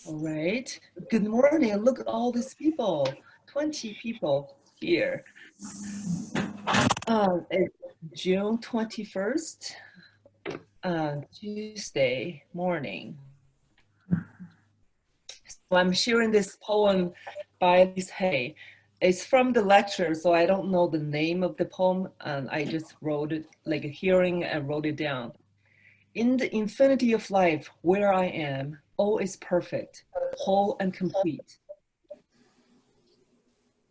All right. Good morning. Look at all these people. 20 people here. It's June 21st, Tuesday morning. So I'm sharing this poem by Lisa Hay. It's from the lecture, so I don't know the name of the poem, and I just wrote it like a hearing and wrote it down. In the infinity of life, where I am, all is perfect, whole and complete.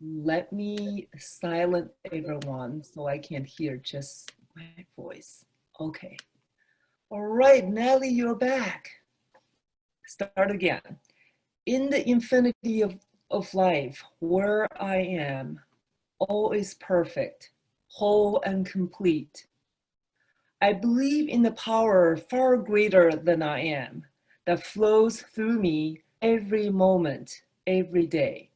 Let me silence everyone so I can hear just my voice. Okay. All right, Nelly, you're back. Start again. In the infinity of life, where I am, all is perfect, whole and complete. I believe in the power far greater than I am that flows through me every moment, every day.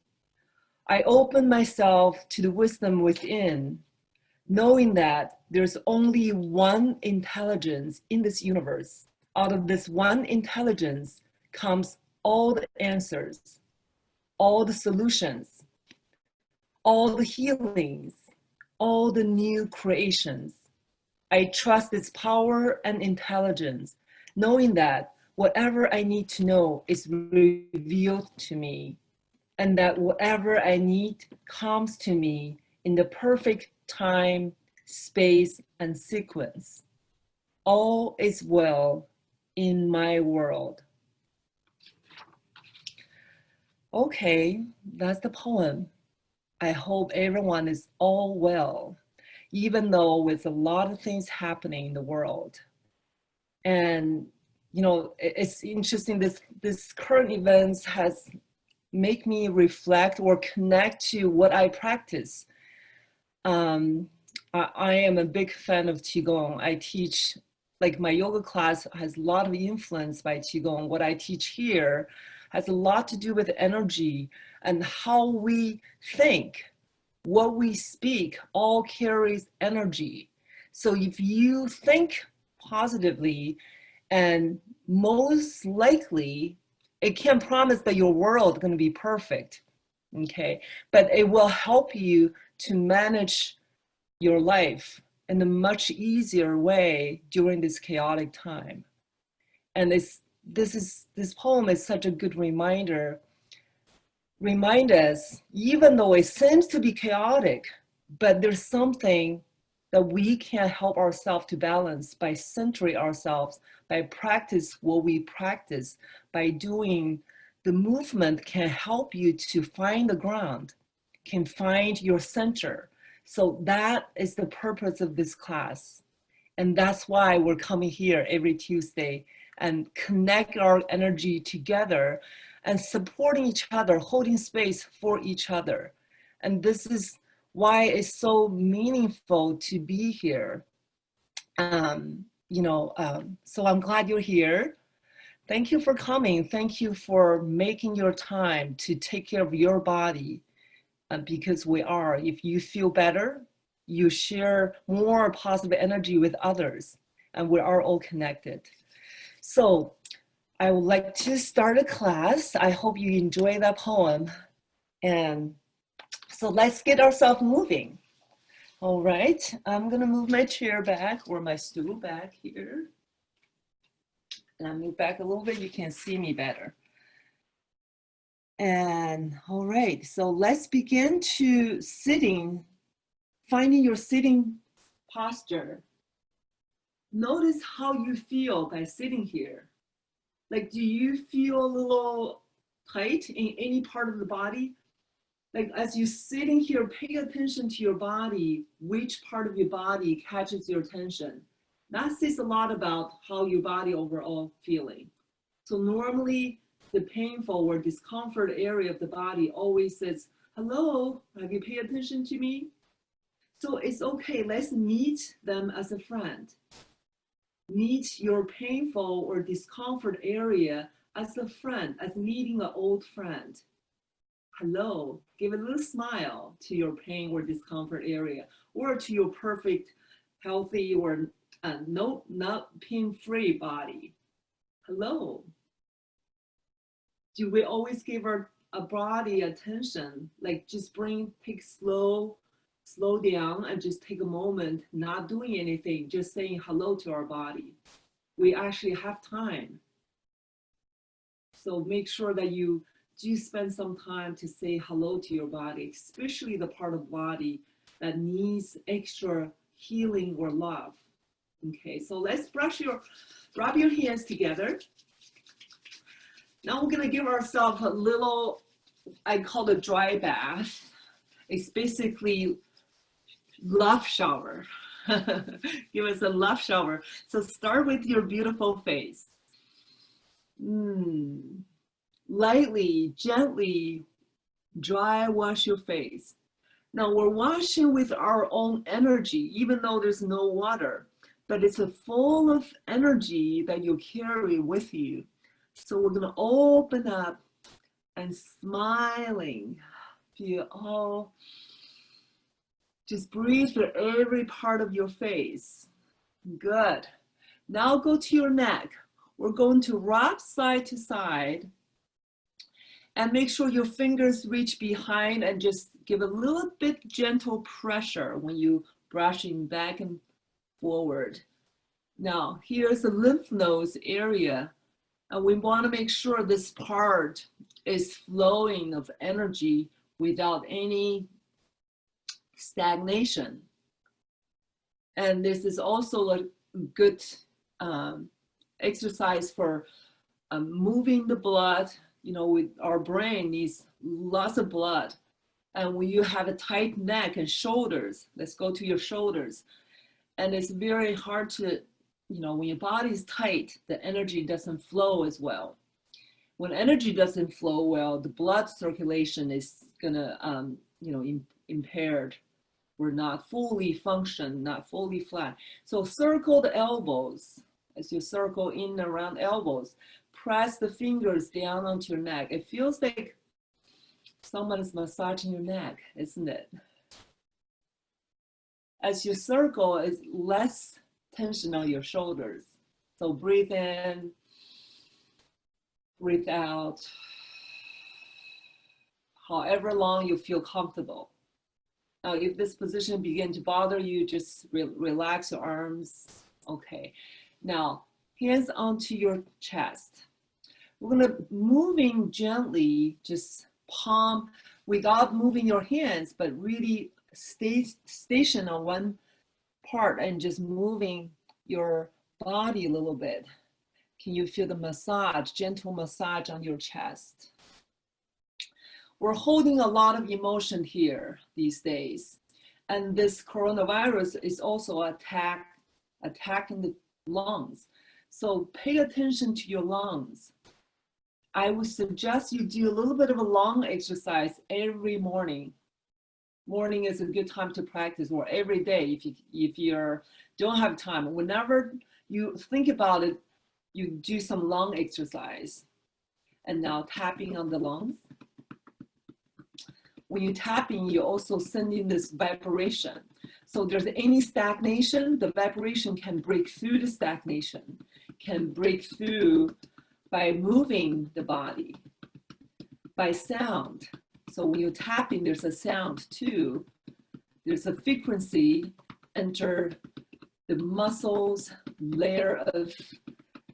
I open myself to the wisdom within, knowing that there's only one intelligence in this universe. Out of this one intelligence comes all the answers, all the solutions, all the healings, all the new creations. I trust its power and intelligence, knowing that whatever I need to know is revealed to me, and that whatever I need comes to me in the perfect time, space, and sequence. All is well in my world. Okay, that's the poem. I hope everyone is all well, even though with a lot of things happening in the world. And it's interesting, this current events has make me reflect or connect to what I practice. I am a big fan of Qigong. I teach, like my yoga class has a lot of influence by Qigong. What I teach here has a lot to do with energy and how we think, what we speak all carries energy. So if you think positively, and most likely it can't promise that your world is going to be perfect, okay? But it will help you to manage your life in a much easier way during this chaotic time. And this poem is such a good reminder. Remind us, even though it seems to be chaotic, but there's something that we can help ourselves to balance by centering ourselves, by practice what we practice, by doing the movement can help you to find the ground, can find your center. So that is the purpose of this class. And that's why we're coming here every Tuesday and connect our energy together and supporting each other, holding space for each other. And this is why it's so meaningful to be here. So I'm glad you're here. Thank you for coming. Thank you for making your time to take care of your body, because we are. If you feel better, you share more positive energy with others, and we are all connected. So I would like to start a class. I hope you enjoy that poem. And so let's get ourselves moving. All right, I'm gonna move my chair back or my stool back here. And I move back a little bit, you can see me better. And all right, so let's begin to finding your sitting posture. Notice how you feel by sitting here. Like, do you feel a little tight in any part of the body? Like as you're sitting here, pay attention to your body, which part of your body catches your attention. That says a lot about how your body overall feeling. So normally the painful or discomfort area of the body always says, hello, have you paid attention to me? So it's okay, let's meet them as a friend. Meet your painful or discomfort area as a friend, as meeting an old friend. Hello, give a little smile to your pain or discomfort area, or to your perfect, healthy, or not pain-free body. Hello. do we always give our body attention? Like just take slow down and just take a moment, not doing anything, just saying hello to our body. We actually have time. So make sure that you do spend some time to say hello to your body, especially the part of the body that needs extra healing or love. Okay, so let's rub your hands together. Now we're gonna give ourselves a little, I call it dry bath. It's basically love shower. Give us a love shower. So start with your beautiful face. Lightly, gently dry wash your face. Now we're washing with our own energy, even though there's no water, but it's full of energy that you carry with you. So we're gonna open up and smiling. Feel all, just breathe through every part of your face. Good. Now go to your neck. We're going to rock side to side and make sure your fingers reach behind and just give a little bit gentle pressure when you brushing back and forward. Now, here's the lymph nodes area. And we want to make sure this part is flowing of energy without any stagnation. And this is also a good exercise for moving the blood. You know, with our brain needs lots of blood. And when you have a tight neck and shoulders, let's go to your shoulders. And it's very hard to, you know, when your body is tight, the energy doesn't flow as well. When energy doesn't flow well, the blood circulation is gonna, you know, impaired. We're not fully function, not fully flat. So circle the elbows. As you circle in and around elbows, press the fingers down onto your neck. It feels like someone's massaging your neck, isn't it? As you circle, it's less tension on your shoulders. So breathe in, breathe out, however long you feel comfortable. Now, if this position begins to bother you, just relax your arms. Okay. Now, hands onto your chest. We're gonna moving gently, just palm, without moving your hands, but really stay station on one part and just moving your body a little bit. Can you feel the massage, gentle massage on your chest? We're holding a lot of emotion here these days. And this coronavirus is also attacking the lungs. So pay attention to your lungs. I would suggest you do a little bit of a lung exercise every morning. Morning is a good time to practice, or every day if you don't have time. Whenever you think about it, you do some lung exercise. And now tapping on the lungs. When you're tapping, you're also sending this vibration. So if there's any stagnation, the vibration can break through the stagnation, can break through by moving the body, by sound. So when you're tapping, there's a sound too. There's a frequency enter the muscles, layer of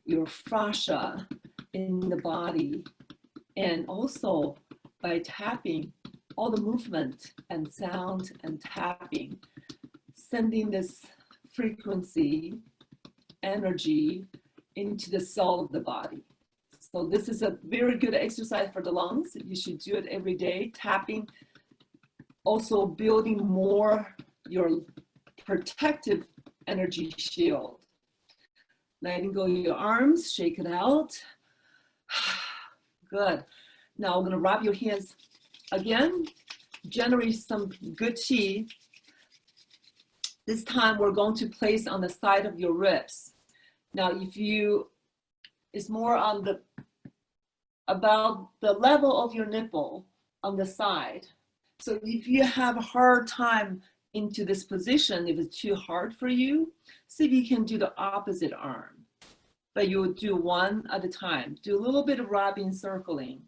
your fascia in the body. And also by tapping, all the movement and sound and tapping, sending this frequency, energy into the cell of the body. So this is a very good exercise for the lungs. You should do it every day. Tapping, also building more your protective energy shield. Letting go of your arms, shake it out. Good. Now we're gonna rub your hands again, generate some good chi. This time we're going to place on the side of your ribs. Now it's more on about the level of your nipple on the side. So if you have a hard time into this position, if it's too hard for you, see if you can do the opposite arm. But you'll do one at a time. Do a little bit of rubbing, circling.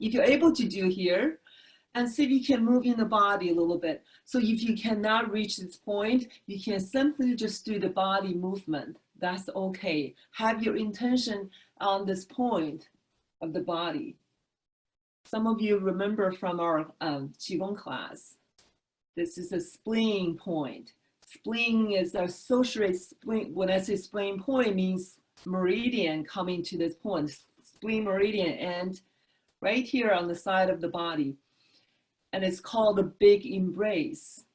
If you're able to do here, and see if you can move in the body a little bit. So if you cannot reach this point, you can simply just do the body movement. That's okay. Have your intention on this point of the body. Some of you remember from our Qigong class, this is a spleen point. Spleen is associated, spleen, when I say spleen point, it means meridian coming to this point, spleen meridian, and right here on the side of the body. And it's called the big embrace.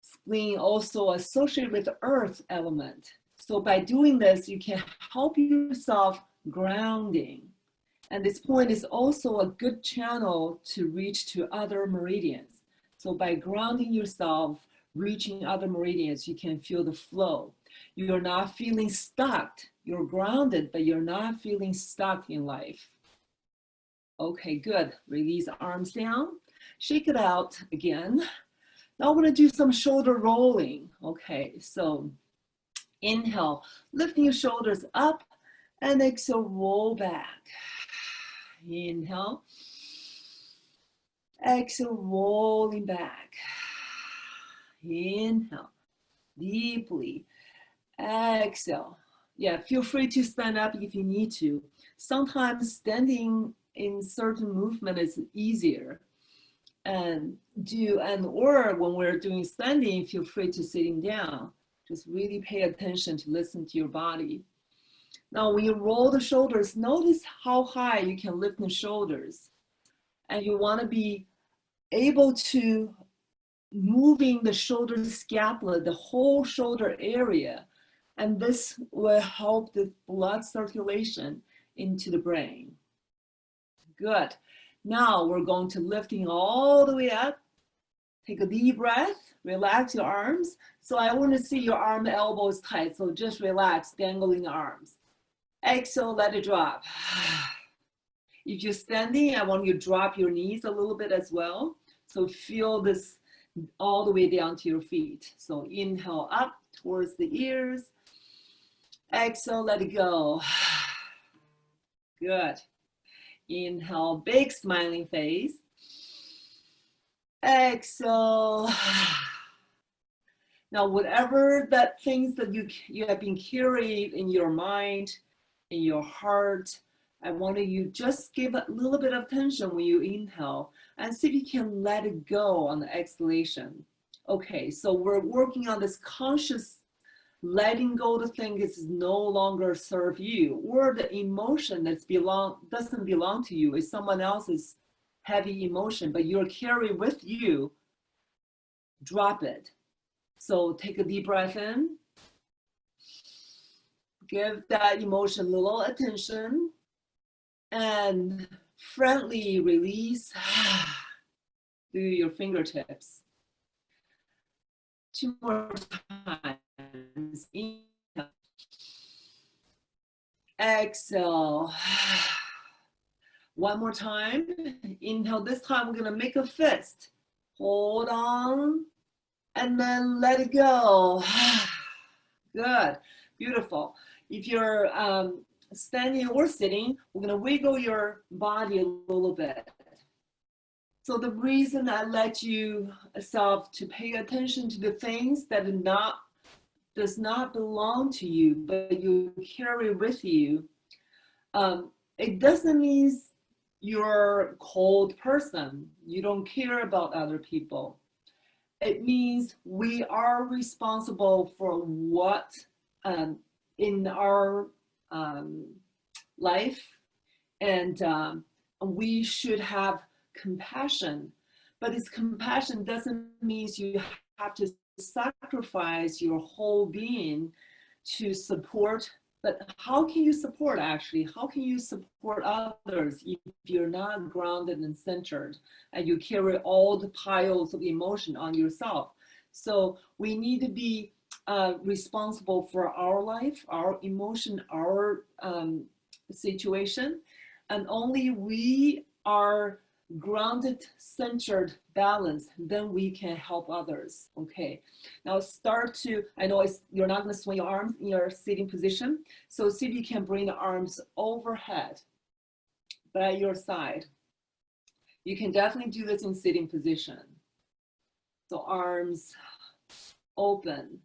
Spleen also associated with the earth element. So by doing this, you can help yourself grounding. And this point is also a good channel to reach to other meridians. So by grounding yourself, reaching other meridians, you can feel the flow. You're not feeling stuck. You're grounded, but you're not feeling stuck in life. Okay, good. Release arms down. Shake it out again. Now we're going to do some shoulder rolling. Okay, so inhale, lifting your shoulders up, and exhale, roll back. Inhale. Exhale, rolling back. Inhale, deeply. Exhale. Yeah, feel free to stand up if you need to. Sometimes standing in certain movement is easier. Or when we're doing standing, feel free to sitting down. Just really pay attention to listen to your body. Now, when you roll the shoulders, notice how high you can lift the shoulders. And you want to be able to moving the shoulder scapula, the whole shoulder area. And this will help the blood circulation into the brain. Good. Now we're going to lifting all the way up. Take a deep breath, relax your arms. So I want to see your arm elbows tight. So just relax, dangling the arms. Exhale, let it drop. If you're standing, I want you to drop your knees a little bit as well. So feel this all the way down to your feet. So inhale up towards the ears. Exhale, let it go. Good. Inhale, big smiling face. Exhale. Now, whatever that things that you have been carrying in your mind, in your heart, I want you just give a little bit of tension when you inhale and see if you can let it go on the exhalation. Okay, so we're working on this conscious letting go the thing is no longer serve you, or the emotion doesn't belong to you. It's someone else's heavy emotion, but you're carrying with you. Drop it. So take a deep breath in. Give that emotion a little attention. And friendly release through your fingertips. 2 more times. Inhale. Exhale. 1 more time. Inhale. This time we're going to make a fist. Hold on. And then let it go. Good. Beautiful. If you're standing or sitting, we're going to wiggle your body a little bit. So the reason I let you self to pay attention to the things that does not belong to you, but you carry with you, it doesn't mean you're a cold person. You don't care about other people. It means we are responsible for what in our life, and we should have compassion. But this compassion doesn't mean you have to sacrifice your whole being to support. But how can you support actually? How can you support others if you're not grounded and centered and you carry all the piles of emotion on yourself? So we need to be responsible for our life, our emotion, our situation, and only we are grounded, centered, balanced, then we can help others. Okay, now start to, I know you're not going to swing your arms in your sitting position, so see if you can bring the arms overhead by your side. You can definitely do this in sitting position. So arms open,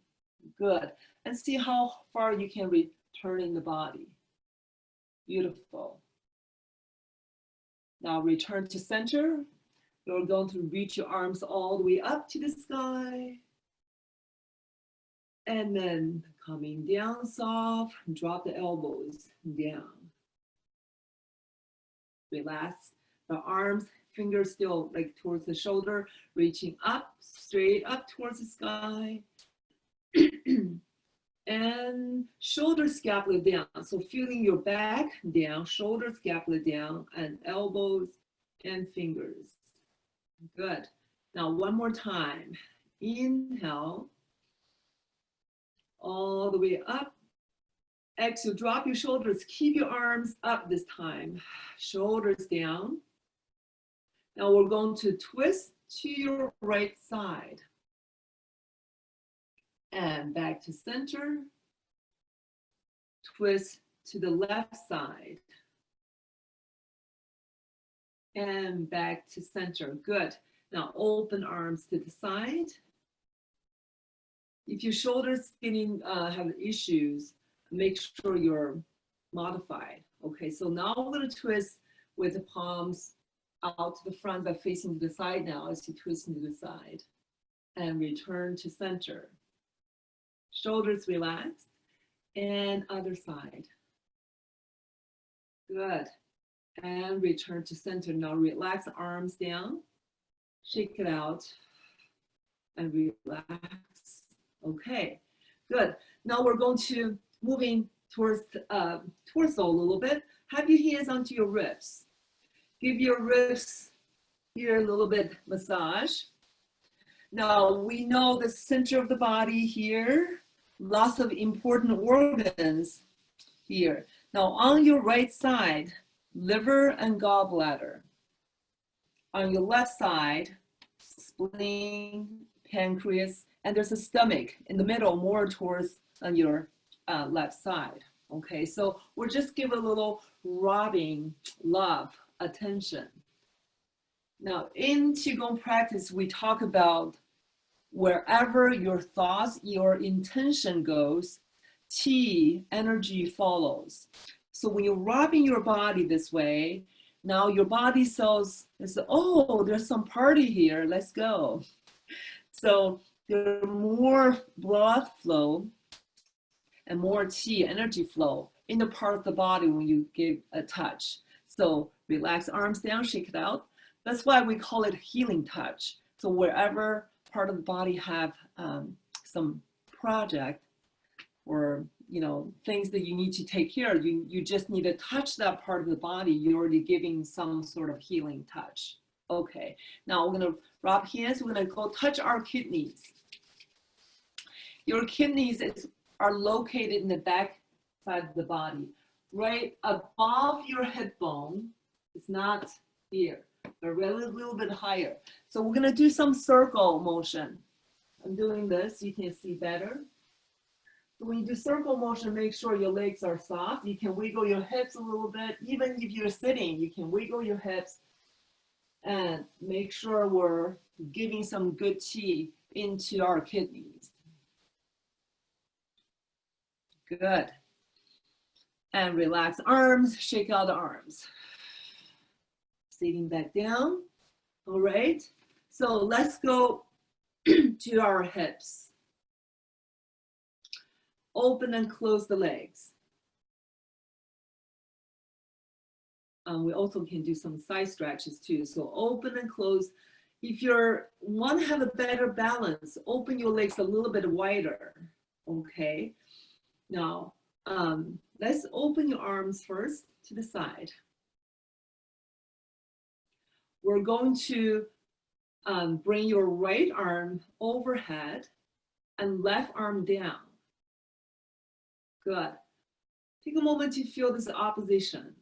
good. And see how far you can return in the body. Beautiful. Now return to center. You're going to reach your arms all the way up to the sky. And then coming down soft, drop the elbows down. Relax the arms, fingers still like towards the shoulder, reaching up, straight up towards the sky. And shoulder scapula down. So feeling your back down, shoulder scapula down, and elbows and fingers. Good. Now one more time. Inhale. All the way up. Exhale, drop your shoulders. Keep your arms up this time. Shoulders down. Now we're going to twist to your right side. And back to center. Twist to the left side. And back to center. Good. Now open arms to the side. If your shoulders have issues, make sure you're modified. Okay, so now we're going to twist with the palms out to the front but facing to the side now as you twist to the side. And return to center. Shoulders relaxed. And other side. Good. And return to center. Now relax the arms down. Shake it out. And relax. Okay, good. Now we're going to moving towards torso a little bit. Have your hands onto your ribs. Give your ribs here a little bit massage. Now we know the center of the body here, lots of important organs here. Now on your right side, liver and gallbladder. On your left side, spleen, pancreas, and there's a stomach in the middle, more towards on your left side. Okay, so we're just giving a little rubbing, love, attention. Now in Qigong practice, we talk about wherever your thoughts, your intention goes, Qi, energy follows. So when you're rubbing your body this way, now your body cells, oh, there's some party here, let's go. So there's more blood flow and more Qi, energy flow in the part of the body when you give a touch. So relax arms down, shake it out. That's why we call it healing touch. So wherever part of the body have some project or things that you need to take care of, you just need to touch that part of the body. You're already giving some sort of healing touch. Okay, now we're gonna rub hands. We're gonna go touch our kidneys. Your kidneys are located in the back side of the body, right above your hip bone. It's not here, but really a little bit higher. So we're gonna do some circle motion. I'm doing this, you can see better. So when you do circle motion, make sure your legs are soft. You can wiggle your hips a little bit. Even if you're sitting, you can wiggle your hips and make sure we're giving some good Qi into our kidneys. Good. And relax arms, shake out the arms. Sitting back down. All right. So let's go to our hips. Open and close the legs. We also can do some side stretches too. So open and close. If you want to have a better balance, open your legs a little bit wider. Okay. Now, let's open your arms first to the side. We're going to bring your right arm overhead and left arm down. Good. Take a moment to feel this opposition.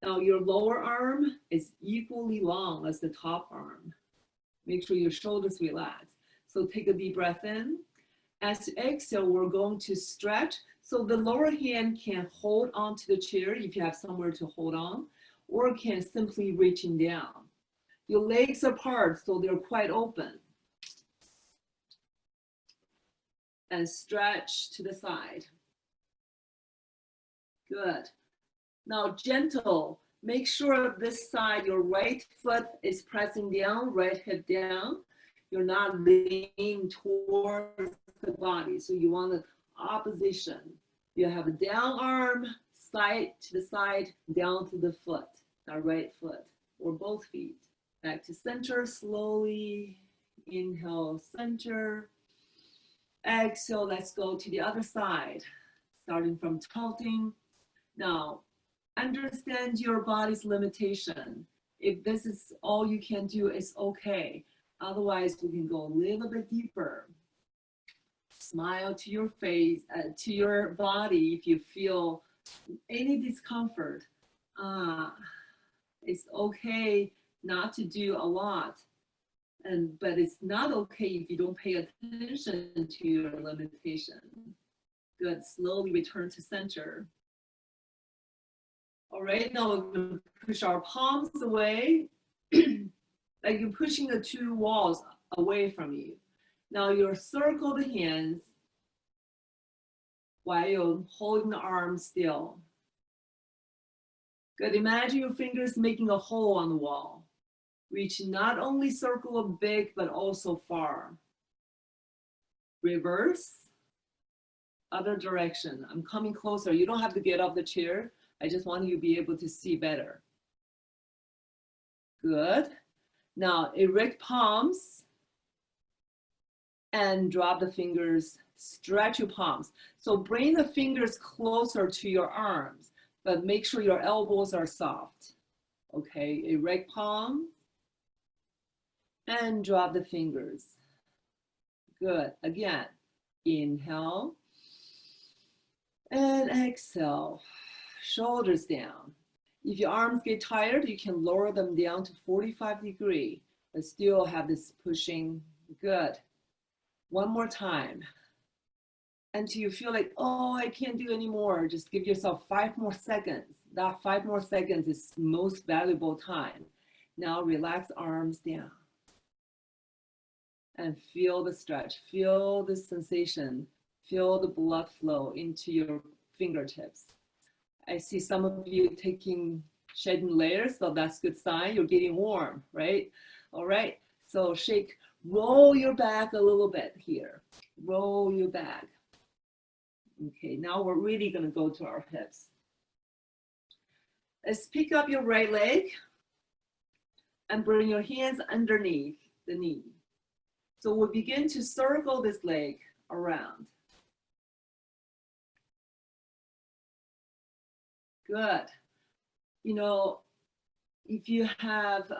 Now your lower arm is equally long as the top arm. Make sure your shoulders relax. So take a deep breath in. As you exhale, we're going to stretch. So the lower hand can hold onto the chair if you have somewhere to hold on, or can simply reaching down. Your legs are apart, so they're quite open. And stretch to the side. Good. Now gentle, make sure this side, your right foot is pressing down, right hip down. You're not leaning towards the body. So you want the opposition. You have a down arm, side to the side, down to the foot, our right foot, or both feet. Back to center, slowly. Inhale, center. Exhale, let's go to the other side, starting from tilting. Now, understand your body's limitation. If this is all you can do, it's okay. Otherwise, we can go a little bit deeper. Smile to your face, to your body if you feel any discomfort. It's okay not to do a lot. But it's not okay if you don't pay attention to your limitation. Good, slowly return to center. All right, now we're going to push our palms away, like you're pushing the two walls away from you. Now you'll circle the hands while you're holding the arms still. Good, imagine your fingers making a hole on the wall. Reach not only circle big, but also far. Reverse, other direction. I'm coming closer. You don't have to get off the chair. I just want you to be able to see better. Good. Now erect palms and drop the fingers, stretch your palms. So bring the fingers closer to your arms, but make sure your elbows are soft. Okay, erect palm. And drop the fingers. Good. Again, inhale and exhale. Shoulders down. If your arms get tired, you can lower them down to 45 degrees, but still have this pushing. Good. One more time. Until you feel like, oh, I can't do anymore. Just give yourself 5 more seconds. That 5 more seconds is most valuable time. Now relax arms down. And feel the stretch, feel the sensation, feel the blood flow into your fingertips. I see some of you shedding layers, so that's a good sign. You're getting warm, right? All right, so shake, roll your back a little bit here. Roll your back. Okay, now we're really gonna go to our hips. Let's pick up your right leg and bring your hands underneath the knee. So we'll begin to circle this leg around. Good. You know, if you have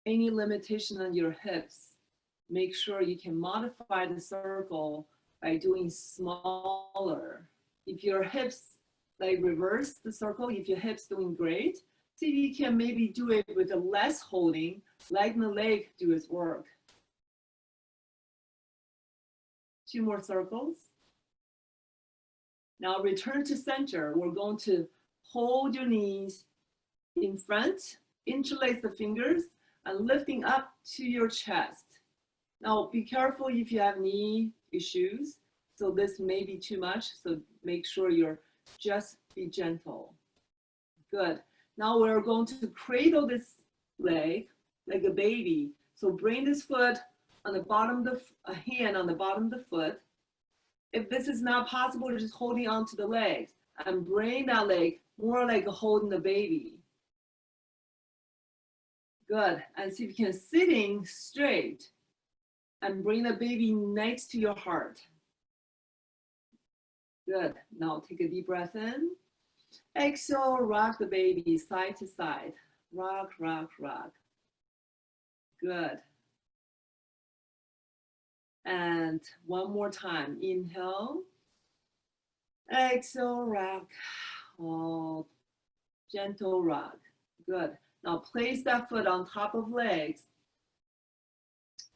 any limitation on your hips, make sure you can modify the circle by doing smaller. If your hips, like reverse the circle, if your hips doing great, see if you can maybe do it with a less holding, letting the leg do its work. 2 more circles. Now return to center. We're going to hold your knees in front, interlace the fingers, and lifting up to your chest. Now be careful if you have knee issues. So this may be too much, so make sure you're just be gentle. Good. Now we're going to cradle this leg like a baby. So bring this foot on the bottom of a hand on the bottom of the foot. If this is not possible, you're just holding on to the legs and bring that leg more like holding the baby. Good. And see if you can sitting straight and bring the baby next to your heart. Good. Now take a deep breath in. Exhale, rock the baby side to side. Rock, rock, rock. Good. And one more time. Inhale. Exhale, rock. Hold. Gentle rock. Good. Now place that foot on top of legs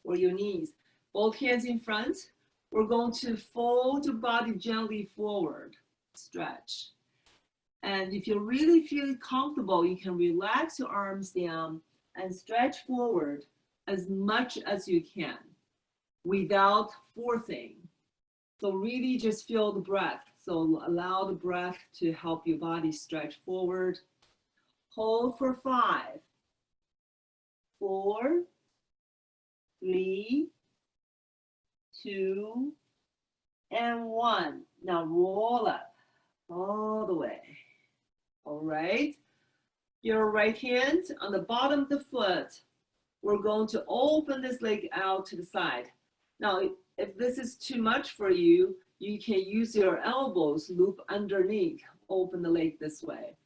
or your knees. Both hands in front. We're going to fold your body gently forward. Stretch. And if you really feel comfortable, you can relax your arms down and stretch forward as much as you can without forcing. So really just feel the breath. So allow the breath to help your body stretch forward. Hold for 5, 4, 3, 2, and 1. Now roll up all the way. All right. Your right hand on the bottom of the foot. We're going to open this leg out to the side. Now, if this is too much for you, you can use your elbows, loop underneath, open the leg this way.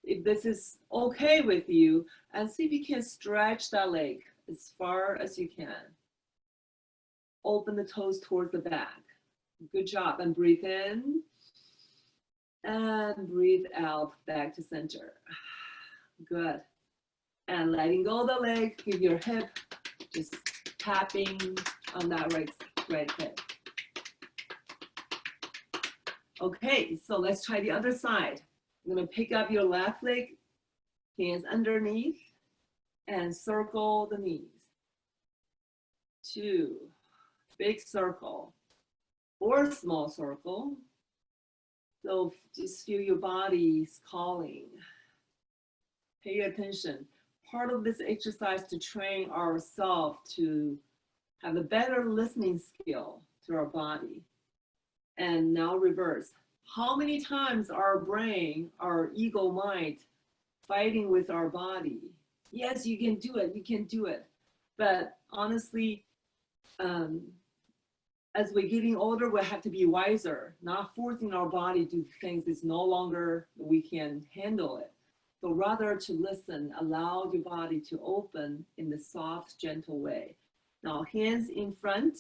If this is okay with you, and see if you can stretch that leg as far as you can. Open the toes towards the back. Good job. And breathe in. And breathe out back to center. Good. And letting go of the leg, give your hip, just tapping on that right hip. Okay, so let's try the other side. I'm gonna pick up your left leg, hands underneath, and circle the knees. 2, big circle, or small circle. So just feel your body's calling. Pay attention. Part of this exercise to train ourselves to have a better listening skill to our body. And now reverse. How many times our brain, our ego mind, fighting with our body? Yes, you can do it, you can do it. But honestly, as we're getting older, we have to be wiser, not forcing our body to do things that's no longer we can handle it. So rather to listen, allow your body to open in the soft, gentle way. Now hands in front,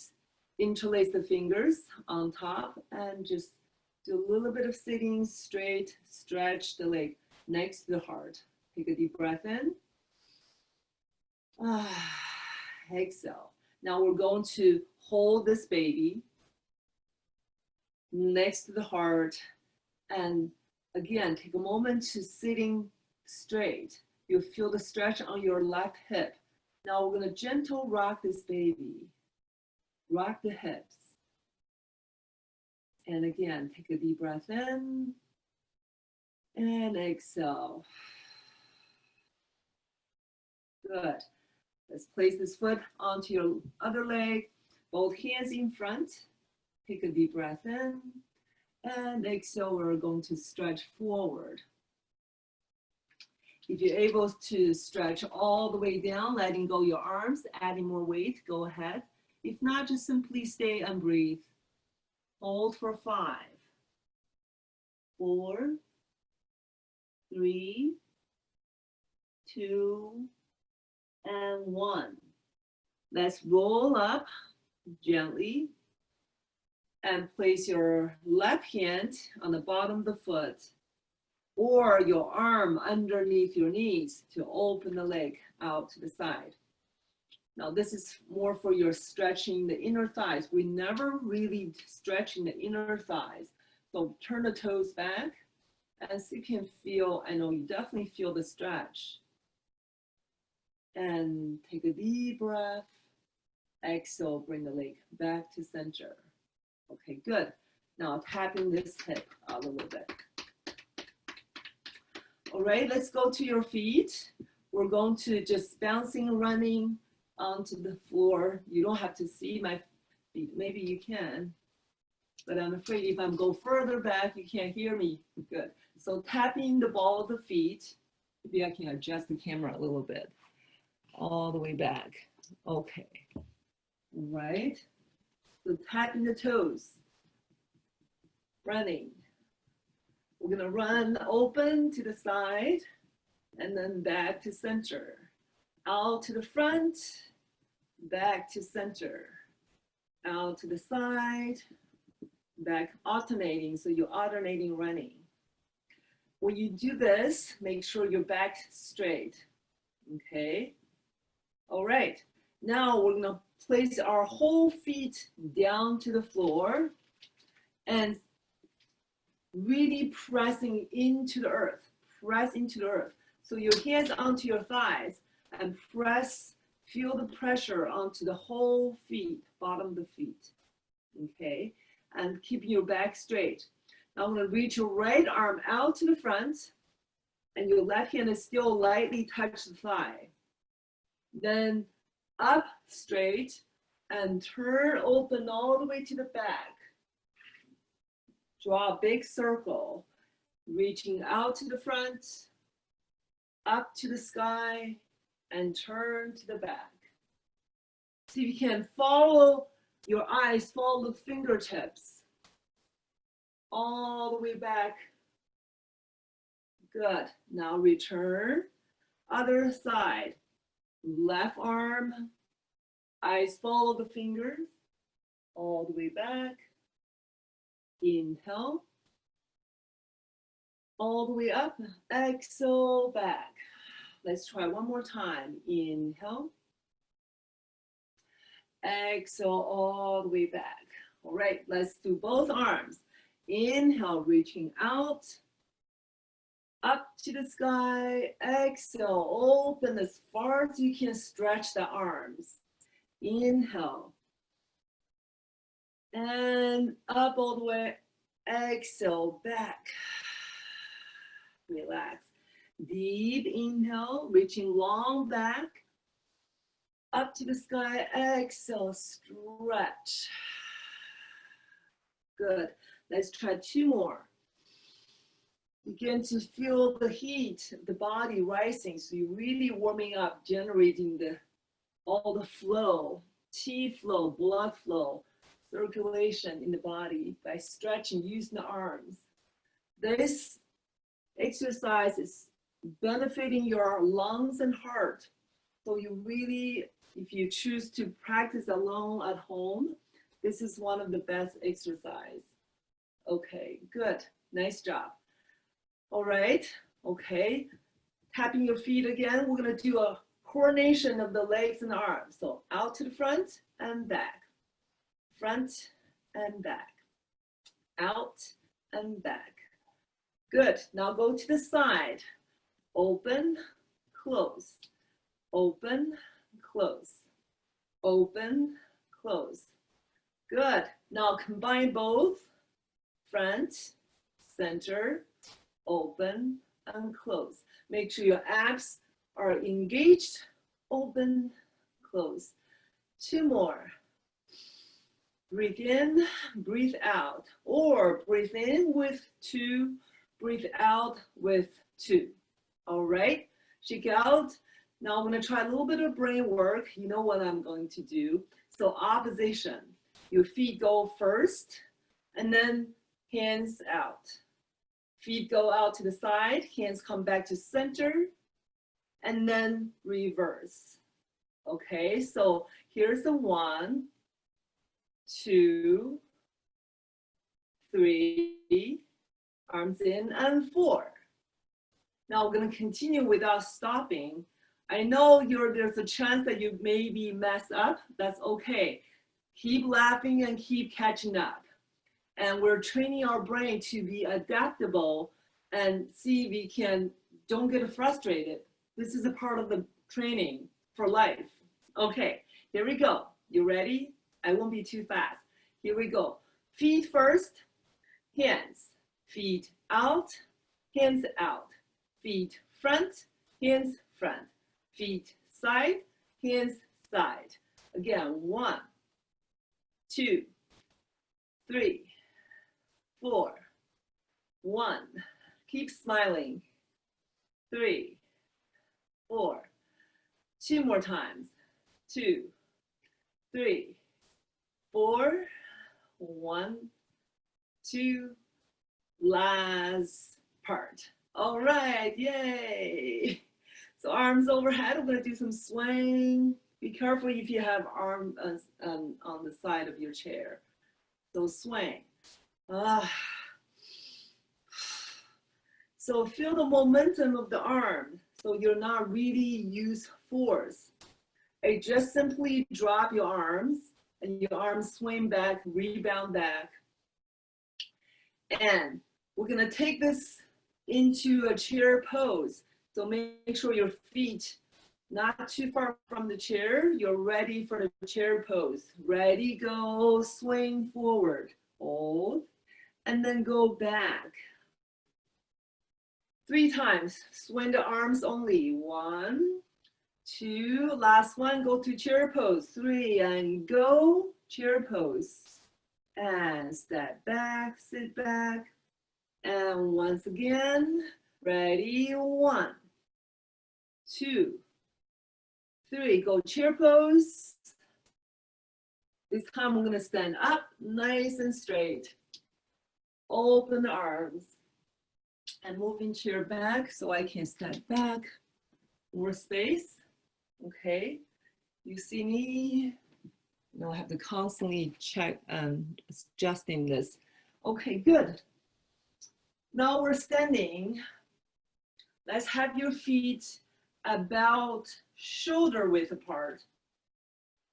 interlace the fingers on top, and just do a little bit of sitting straight, stretch the leg next to the heart. Take a deep breath in. Exhale. Now we're going to hold this baby next to the heart, and again, take a moment to sitting straight. You'll feel the stretch on your left hip. Now we're going to gentle rock this baby. Rock the hips. And again, take a deep breath in and exhale. Good. Let's place this foot onto your other leg. Both hands in front. Take a deep breath in and exhale. We're going to stretch forward. If you're able to stretch all the way down, letting go your arms, adding more weight, go ahead. If not, just simply stay and breathe. Hold for 5, 4, 3, 2, and 1. Let's roll up gently and place your left hand on the bottom of the foot or your arm underneath your knees to open the leg out to the side. Now this is more for your stretching the inner thighs. We never really stretching the inner thighs. So turn the toes back and see if you can feel, I know you definitely feel the stretch. And take a deep breath. Exhale, bring the leg back to center. Okay, good. Now tapping this hip a little bit. All right, let's go to your feet. We're going to just bouncing and running onto the floor. You don't have to see my feet. Maybe you can, but I'm afraid if I go further back, you can't hear me. Good. So tapping the ball of the feet. Maybe I can adjust the camera a little bit. All the way back. Okay. All right. So tapping the toes. Running. We're going to run open to the side and then back to center. Out to the front, back to center. Out to the side, back, alternating. So you're alternating running. When you do this, make sure your back straight. Okay. All right. Now we're going to place our whole feet down to the floor and really pressing into the earth, press into the earth. So your hands onto your thighs and press, feel the pressure onto the whole feet, bottom of the feet, okay? And keeping your back straight. Now I'm gonna reach your right arm out to the front and your left hand is still lightly touch the thigh. Then up straight and turn open all the way to the back. Draw a big circle, reaching out to the front, up to the sky, and turn to the back. See if you can follow your eyes, follow the fingertips all the way back. Good. Now return. Other side. Left arm, eyes follow the fingers all the way back. Inhale. All the way up. Exhale back. Let's try one more time. Inhale. Exhale all the way back. All right, let's do both arms. Inhale, reaching out, up to the sky. Exhale, open as far as you can, stretch the arms. Inhale. And up all the way. Exhale, back. Relax. Deep inhale, reaching long back. Up to the sky, exhale, stretch. Good. Let's try two more. Begin to feel the heat of the body rising. So you're really warming up, generating all the flow, chi flow, blood flow, circulation in the body by stretching, using the arms. This exercise is benefiting your lungs and heart. So you really, if you choose to practice alone at home, this is one of the best exercise. Okay, good. Nice job. All right. Okay. Tapping your feet again. We're going to do a coordination of the legs and arms. So out to the front and back. Front and back. Out and back. Good. Now go to the side. Open, close. Open, close. Open, close. Good. Now combine both. Front, center, open, and close. Make sure your abs are engaged. Open, close. Two more. Breathe in, breathe out. Or breathe in with two, breathe out with two. All right? Shake out. Now I'm going to try a little bit of brain work. You know what I'm going to do. So opposition. Your feet go first, and then hands out. Feet go out to the side, hands come back to center, and then reverse. Okay, so here's the 1, 2, 3, arms in, and 4. Now we're going to continue without stopping. I know there's a chance that you maybe mess up. That's okay. Keep laughing and keep catching up. And we're training our brain to be adaptable and see if we can, don't get frustrated. This is a part of the training for life. Okay, here we go. You ready? I won't be too fast. Here we go. Feet first, hands. Feet out, hands out. Feet front, hands front. Feet side, hands side. Again, 1, 2, 3, 4, 1. Keep smiling. 3, 4. 2 more times. 2, 3, 4. 1, 2. Last part. All right, yay. So arms overhead. We're going to do some swing. Be careful if you have arms on the side of your chair. So swing. So feel the momentum of the arm. So you're not really use force. I just simply drop your arms and your arms swing back, rebound back. And We're gonna take this into a chair pose. So make sure your feet not too far from the chair. You're ready for the chair pose. Ready, go, swing forward, hold, and then go back. 3 times, swing the arms only. 1, 2, last one, go to chair pose. 3, and go, chair pose. And step back, sit back. And once again, ready, 1, 2, 3, go chair pose. This time we're gonna stand up nice and straight. Open the arms and moving chair back so I can step back. More space, okay? You see me? I have to constantly check and adjusting this. Okay, good. Now we're standing. Let's have your feet about shoulder width apart.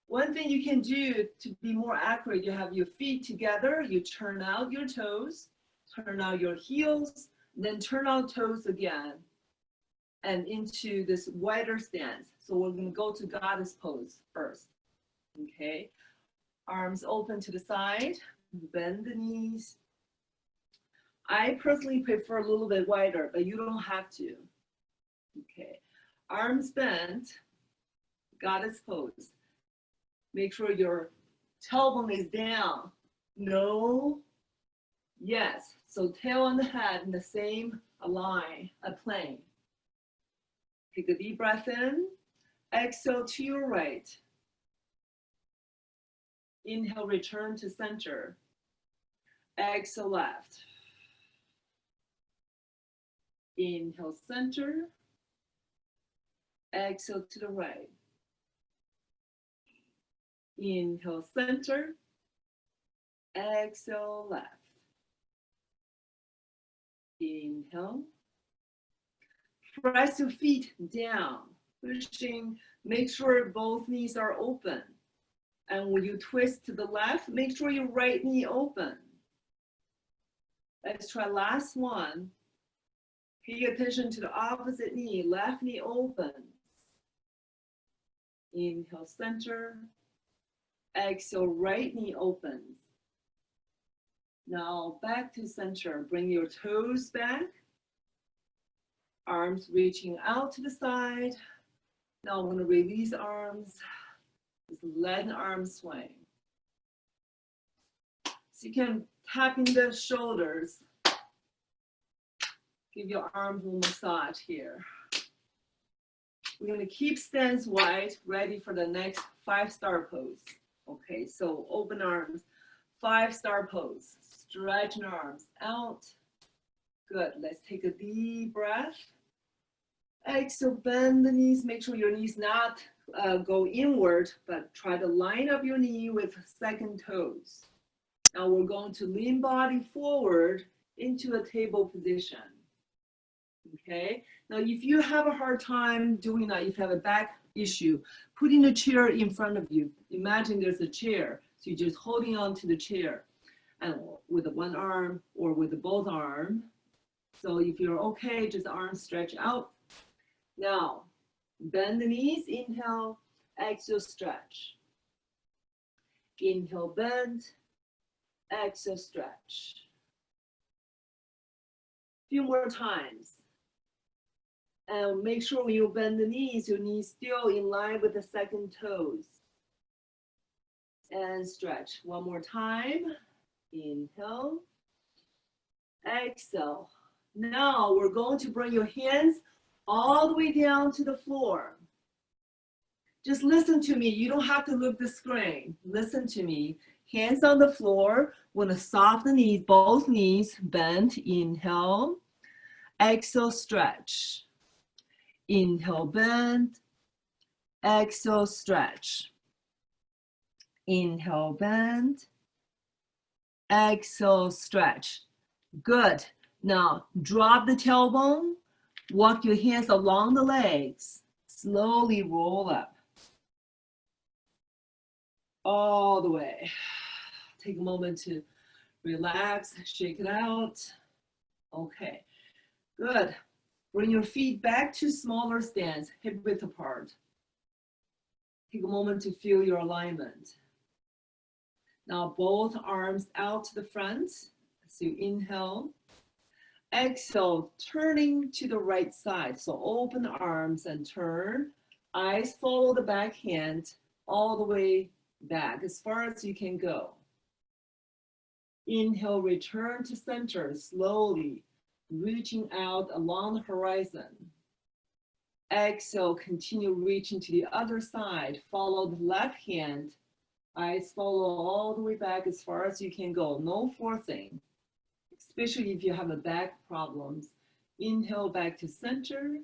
One thing you can do to be more accurate, you have your feet together, you turn out your toes, turn out your heels, then turn out toes again and into this wider stance. So we're gonna go to goddess pose first, okay? Arms open to the side, bend the knees. I personally prefer a little bit wider, but you don't have to, okay? Arms bent, goddess pose. Make sure your tailbone is down. No, yes. So tail on the head in the same line, a plane. Take a deep breath in. Exhale to your right. Inhale, return to center. Exhale, left. Inhale, center. Exhale to the right. Inhale, center. Exhale, left. Inhale. Press your feet down, pushing. Make sure both knees are open. And when you twist to the left, make sure your right knee open. Let's try last one. Pay attention to the opposite knee, left knee open. Inhale, center. Exhale, right knee opens. Now back to center. Bring your toes back. Arms reaching out to the side. Now I'm going to release arms. Just let the arms swing. So you can tap in the shoulders. Give your arms a massage here. We're going to keep stance wide, ready for the next 5-star pose. Okay, so open arms, 5-star pose. Stretching arms out. Good, let's take a deep breath. Exhale, bend the knees. Make sure your knees not go inward, but try to line up your knee with second toes. Now we're going to lean body forward into a table position. Okay, now if you have a hard time doing that, if you have a back issue, putting a chair in front of you. Imagine there's a chair, so you're just holding on to the chair and with one arm or with both arms. So if you're okay, just arms stretch out. Now, bend the knees, inhale, exhale, stretch. Inhale, bend, exhale, stretch. A few more times. And make sure when you bend the knees, your knees still in line with the second toes. And stretch. One more time. Inhale. Exhale. Now we're going to bring your hands all the way down to the floor. Just listen to me. You don't have to look the screen. Listen to me. Hands on the floor. We're going to soften the knees, both knees bend. Inhale. Exhale, stretch. Inhale, bend. Exhale, stretch. Inhale, bend. Exhale, stretch. Good. Now drop the tailbone. Walk your hands along the legs. Slowly roll up. All the way. Take a moment to relax, shake it out. Okay, good. Bring your feet back to smaller stance, hip width apart. Take a moment to feel your alignment. Now both arms out to the front. So you inhale. Exhale, turning to the right side. So open the arms and turn. Eyes follow the back hand all the way back as far as you can go. Inhale, return to center slowly, reaching out along the horizon. Exhale, continue reaching to the other side. Follow the left hand. Eyes follow all the way back as far as you can go. No forcing, especially if you have a back problems. Inhale back to center.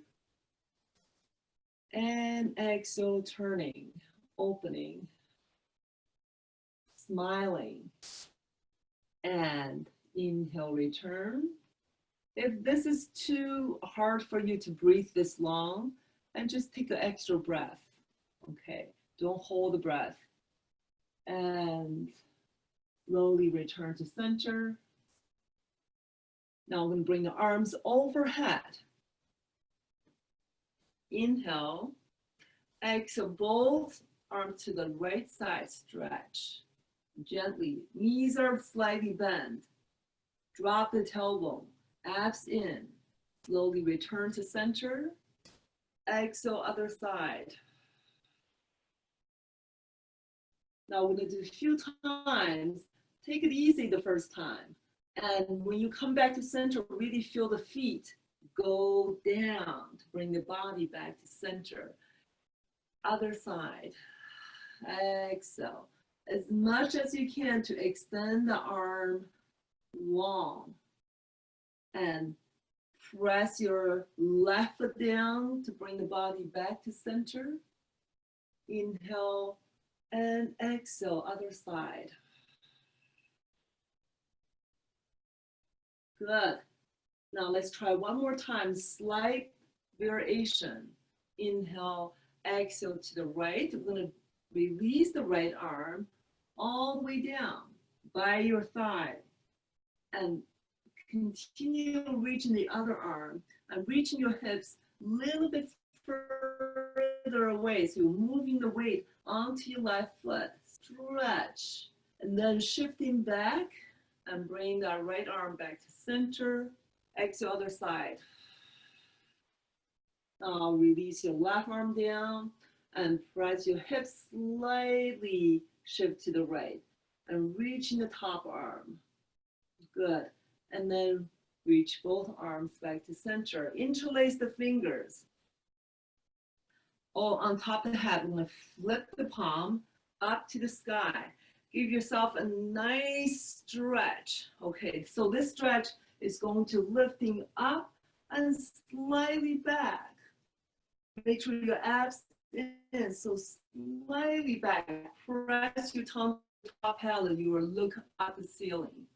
And exhale, turning, opening, smiling. And inhale, return. If this is too hard for you to breathe this long, and just take an extra breath. Okay, don't hold the breath. And slowly return to center. Now I'm going to bring the arms overhead. Inhale. Exhale, both arms to the right side, stretch. Gently, knees are slightly bent. Drop the tailbone, abs in. Slowly return to center. Exhale, other side. Now we're going to do a few times. Take it easy the first time. And when you come back to center, really feel the feet go down to bring the body back to center. Other side. Exhale. As much as you can to extend the arm long. And press your left foot down to bring the body back to center. Inhale and exhale, other side. Good. Now let's try one more time, slight variation. Inhale, exhale to the right. We're going to release the right arm all the way down by your thigh. And continue reaching the other arm and reaching your hips a little bit further away. So you're moving the weight onto your left foot. Stretch. And then shifting back and bring that right arm back to center. Exhale, other side. Now release your left arm down and press your hips slightly shift to the right and reaching the top arm. Good. And then reach both arms back to center. Interlace the fingers. Oh, on top of the head, I'm going to flip the palm up to the sky. Give yourself a nice stretch. Okay, so this stretch is going to lifting up and slightly back. Make sure your abs in, so slightly back. Press your tongue to the top palate. You will look at the ceiling.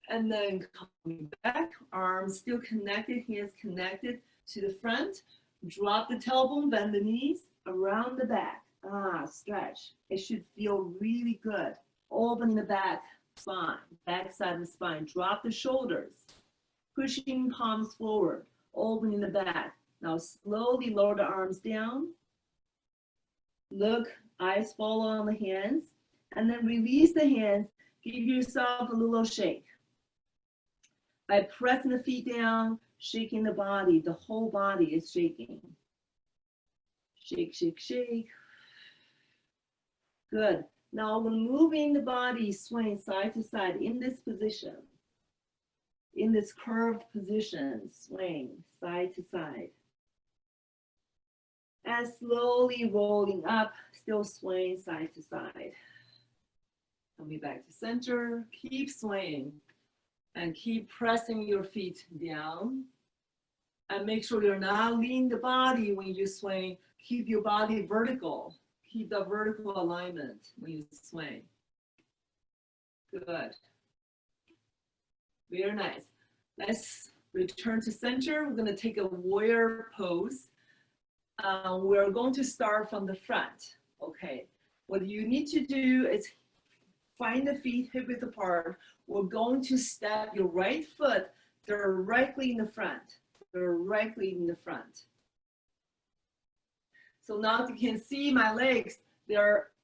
And then coming back, arms still connected, hands connected to the front. Drop the tailbone, bend the knees, around the back. Stretch. It should feel really good. Opening the back spine, back side of the spine. Drop the shoulders, pushing palms forward, opening the back. Now slowly lower the arms down. Look, eyes follow on the hands, and then release the hands. Give yourself a little shake. By pressing the feet down, shaking the body, the whole body is shaking. Shake, shake, shake. Good. Now we're moving the body, swaying side to side in this position. In this curved position, swaying side to side. And slowly rolling up, still swaying side to side. Coming back to center, keep swaying. And keep pressing your feet down. And make sure you're not leaning the body when you swing. Keep your body vertical. Keep the vertical alignment when you swing. Good. Very nice. Let's return to center. We're going to take a warrior pose. We're going to start from the front. Okay. What you need to do is Find the feet hip width apart. We're going to step your right foot directly in the front, directly in the front. So now you can see my legs,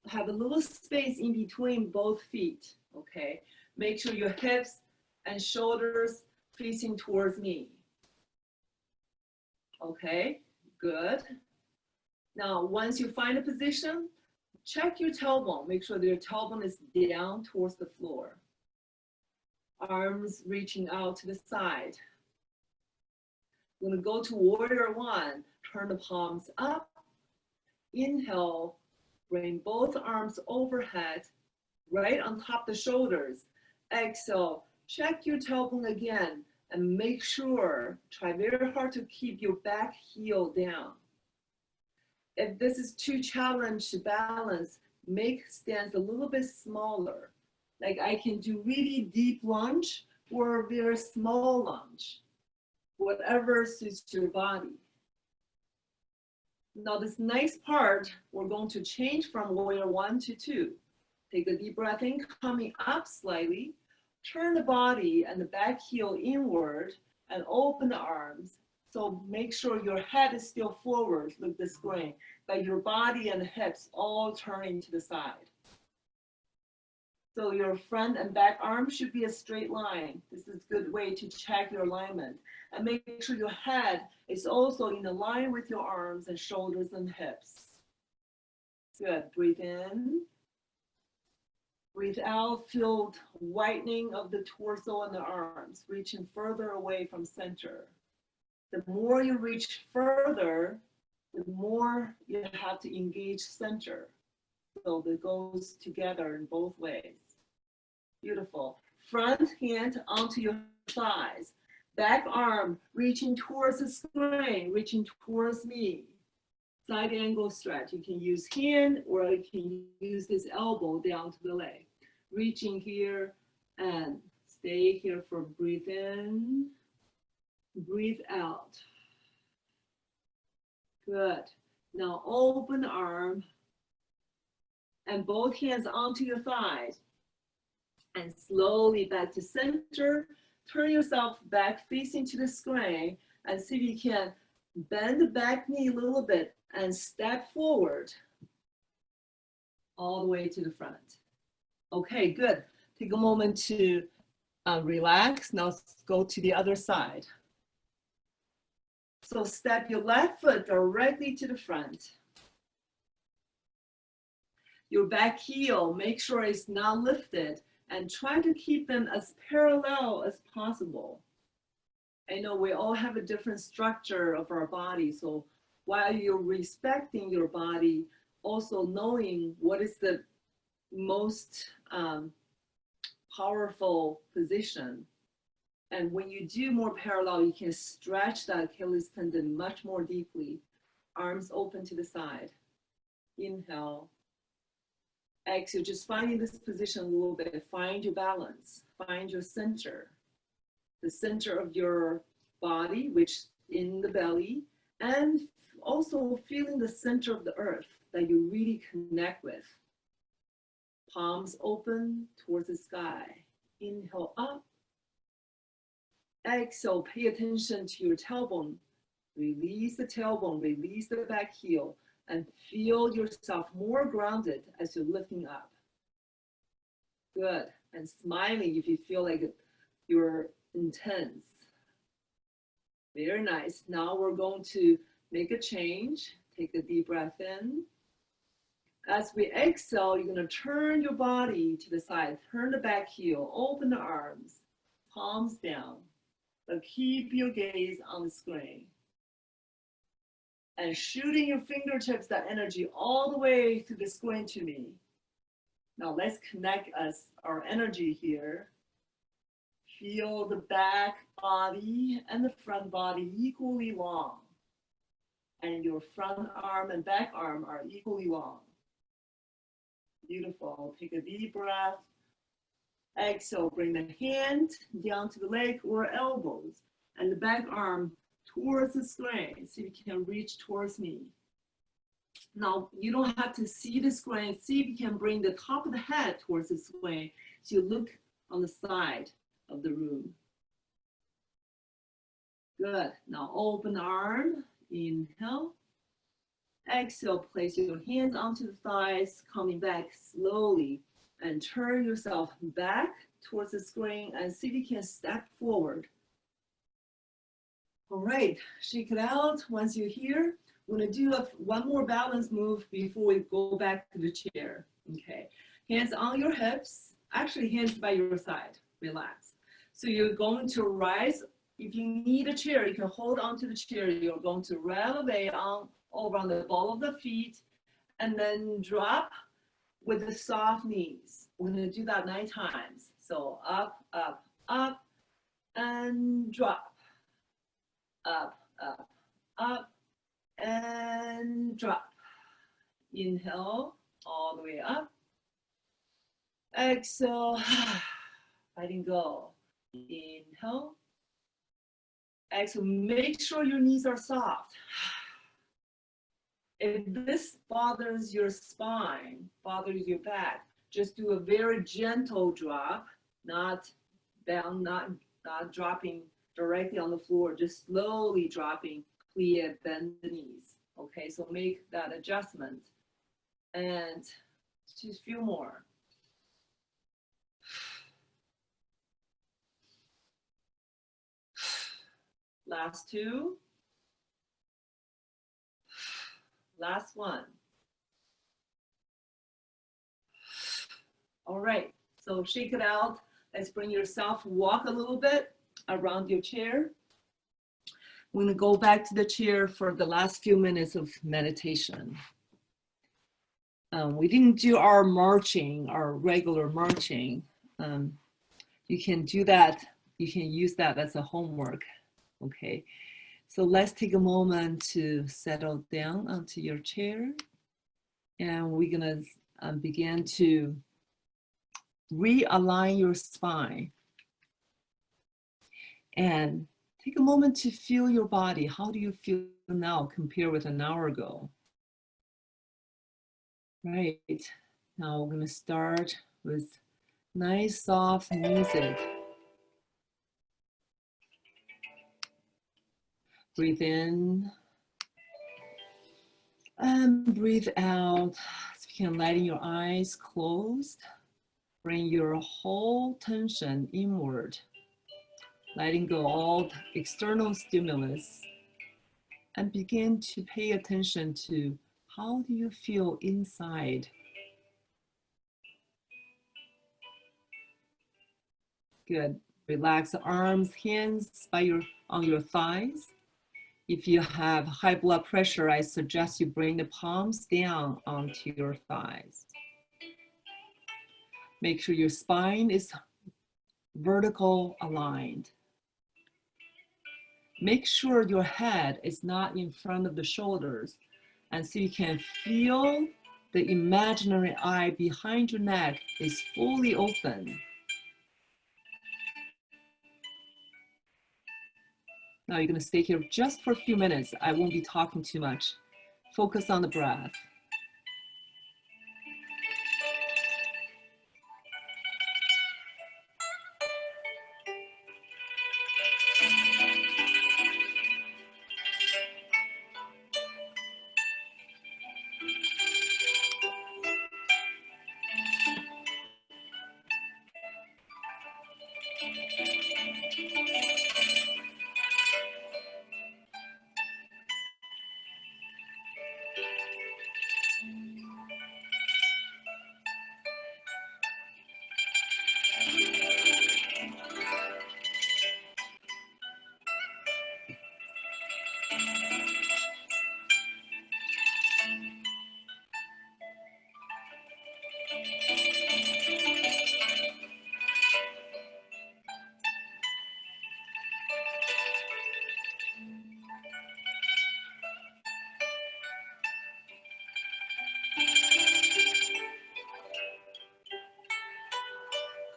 have a little space in between both feet, okay? Make sure your hips and shoulders facing towards me. Okay, good. Now, once you find a position, check your tailbone. Make sure that your tailbone is down towards the floor. Arms reaching out to the side. We're gonna go to warrior one. Turn the palms up. Inhale, bring both arms overhead, right on top of the shoulders. Exhale, check your tailbone again and make sure, try very hard to keep your back heel down. If this is too challenged to balance, make stance a little bit smaller. Like I can do really deep lunge or a very small lunge, whatever suits your body. Now this next part, we're going to change from warrior one to two. Take a deep breath in, coming up slightly. Turn the body and the back heel inward and open the arms. So make sure your head is still forward, look the screen, but your body and hips all turning to the side. So your front and back arm should be a straight line. This is a good way to check your alignment. And make sure your head is also in line with your arms and shoulders and hips. Good, breathe in. Breathe out, feel widening of the torso and the arms, reaching further away from center. The more you reach further, the more you have to engage center. So that goes together in both ways. Beautiful. Front hand onto your thighs. Back arm reaching towards the screen, reaching towards me. Side angle stretch. You can use hand or you can use this elbow down to the leg. Reaching here and stay here for breathe in, breathe out. Good. Now open the arm and both hands onto your thighs and slowly back to center. Turn yourself back facing to the screen and see if you can bend the back knee a little bit and step forward all the way to the front. Okay, good. Take a moment to relax. Now let's go to the other side. So step your left foot directly to the front. Your back heel, make sure it's not lifted and try to keep them as parallel as possible. I know we all have a different structure of our body, so while you're respecting your body, also knowing what is the most powerful position. And when you do more parallel, you can stretch that Achilles tendon much more deeply. Arms open to the side. Inhale. Exhale, just finding this position a little bit. Find your balance. Find your center. The center of your body, which in the belly, and also feeling the center of the earth that you really connect with. Palms open towards the sky. Inhale up. Exhale, pay attention to your tailbone. Release the tailbone, release the back heel, and feel yourself more grounded as you're lifting up. Good. And smiling if you feel like you're intense. Very nice. Now we're going to make a change. Take a deep breath in. As we exhale, you're going to turn your body to the side. Turn the back heel. Open the arms. Palms down. But keep your gaze on the screen. And shooting your fingertips, that energy all the way through the screen to me. Now let's connect our energy here. Feel the back body and the front body equally long. And your front arm and back arm are equally long. Beautiful. Take a deep breath. Exhale, bring the hand down to the leg or elbows and the back arm towards the screen. So you can reach towards me. Now, you don't have to see the screen. See if you can bring the top of the head towards the screen. So you look on the side of the room. Good. Now open arm. Inhale. Exhale, place your hands onto the thighs, coming back slowly. And turn yourself back towards the screen and see if you can step forward. All right, shake it out. Once you're here, we're gonna do one more balance move before we go back to the chair. Okay, hands on your hips, actually hands by your side, relax. So you're going to rise. If you need a chair, you can hold onto the chair. You're going to elevate on over on the ball of the feet and then drop with the soft knees. We're gonna do that 9 times. So up, up, up, and drop. Up, up, up, and drop. Inhale, all the way up. Exhale, letting go. Inhale. Exhale, make sure your knees are soft. If this bothers your spine, bothers your back, just do a very gentle drop, not down, not dropping directly on the floor, just slowly dropping, clear, bend the knees. Okay, so make that adjustment. And just a few more. Last 2. Last 1. All right, so shake it out. Let's bring yourself, walk a little bit around your chair. We're gonna go back to the chair for the last few minutes of meditation. We didn't do our marching, our regular marching. You can do that, you can use that as a homework, okay? So let's take a moment to settle down onto your chair. And we're gonna begin to realign your spine. And take a moment to feel your body. How do you feel now compared with an hour ago? Right, now we're gonna start with nice soft music. Breathe in and breathe out. So you can letting your eyes closed. Bring your whole tension inward. Letting go all external stimulus. And begin to pay attention to how do you feel inside. Good. Relax the arms, hands on your thighs. If you have high blood pressure, I suggest you bring the palms down onto your thighs. Make sure your spine is vertical aligned. Make sure your head is not in front of the shoulders, and so you can feel the imaginary eye behind your neck is fully open. Now you're gonna stay here just for a few minutes. I won't be talking too much. Focus on the breath.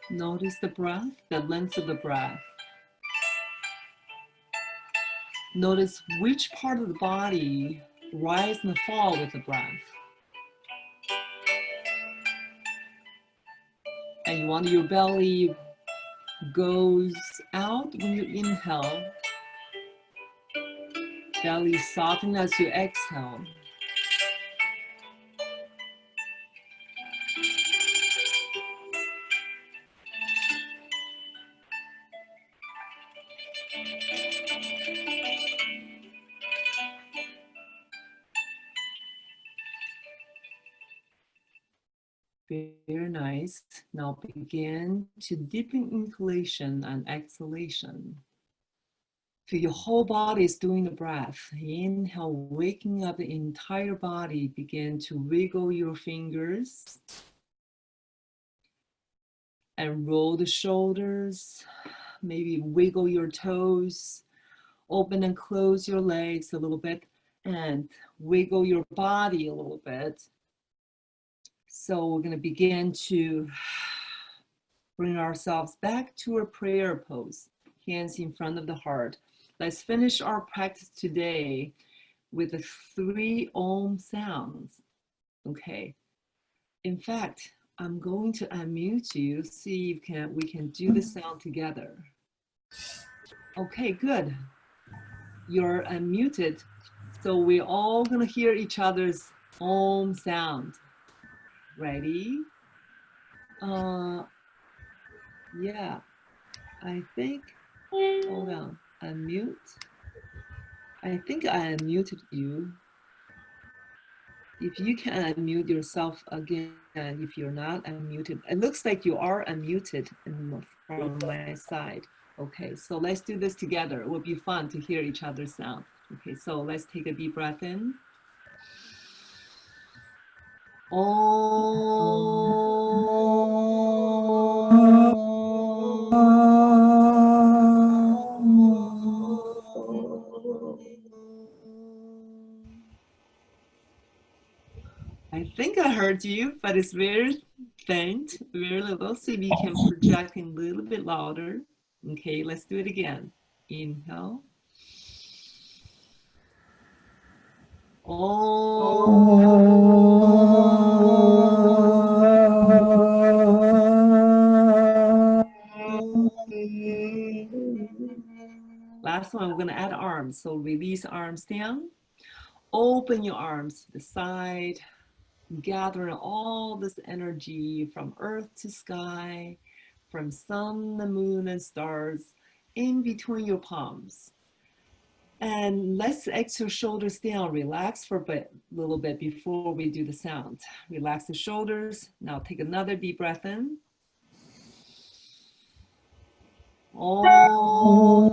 Notice the breath, the length of the breath. Notice which part of the body rise and fall with the breath. And you want your belly goes out when you inhale. Belly soften as you exhale. Very nice. Now begin to deepen inhalation and exhalation. Feel your whole body is doing the breath. Inhale, waking up the entire body. Begin to wiggle your fingers and roll the shoulders. Maybe wiggle your toes. Open and close your legs a little bit and wiggle your body a little bit. So we're going to begin to bring ourselves back to a prayer pose, hands in front of the heart. Let's finish our practice today with the 3 Om sounds. Okay. In fact, I'm going to unmute you, see if we can do the sound together. Okay, good. You're unmuted. So we're all going to hear each other's Om sound. Ready? Yeah, I think, hold on, unmute. I think I unmuted you. If you can unmute yourself again, if you're not unmuted, it looks like you are unmuted from my side. Okay, so let's do this together. It will be fun to hear each other's sound. Okay, so let's take a deep breath in. I think I heard you, but it's very faint, very little. See if you can project a little bit louder. Okay, let's do it again. Inhale. Last one, we're going to add arms. So release arms down. Open your arms to the side. Gather all this energy from earth to sky, from sun, the moon, and stars in between your palms. And let's exhale shoulders down. Relax for a little bit before we do the sound. Relax the shoulders. Now take another deep breath in. Om.